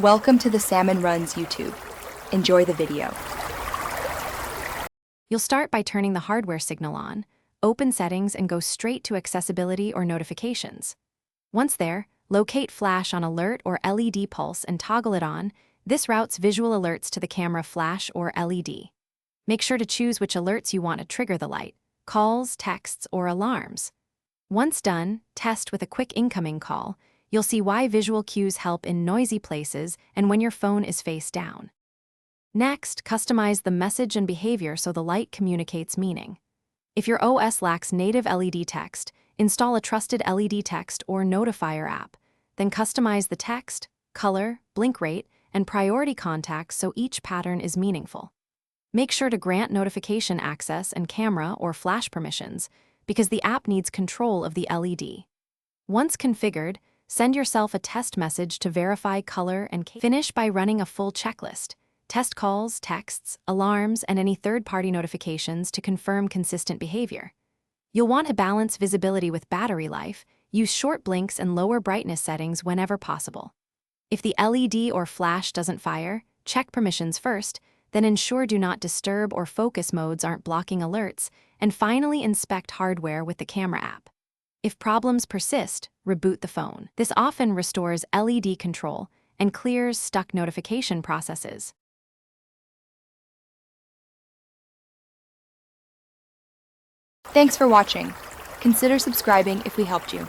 Welcome to the Salmon Runs YouTube. Enjoy the video. You'll start by turning the hardware signal on, open settings, and go straight to accessibility or notifications. Once there, locate flash on alert or LED pulse and toggle it on. This routes visual alerts to the camera flash or LED. Make sure to choose which alerts you want to trigger the light: calls, texts, or alarms. Once done, test with a quick incoming call. You'll see why visual cues help in noisy places and when your phone is face down. Next, customize the message and behavior so the light communicates meaning. If your OS lacks native LED text, install a trusted LED text or notifier app. Then customize the text, color, blink rate, and priority contacts so each pattern is meaningful. Make sure to grant notification access and camera or flash permissions, because the app needs control of the LED. Once configured, send yourself a test message to verify color and finish by running a full checklist. Test calls, texts, alarms, and any third-party notifications to confirm consistent behavior. You'll want to balance visibility with battery life. Use short blinks and lower brightness settings whenever possible. If the LED or flash doesn't fire, check permissions first, then ensure Do Not Disturb or focus modes aren't blocking alerts, and finally inspect hardware with the camera app. If problems persist, reboot the phone. This often restores LED control and clears stuck notification processes. Thanks for watching. Consider subscribing if we helped you.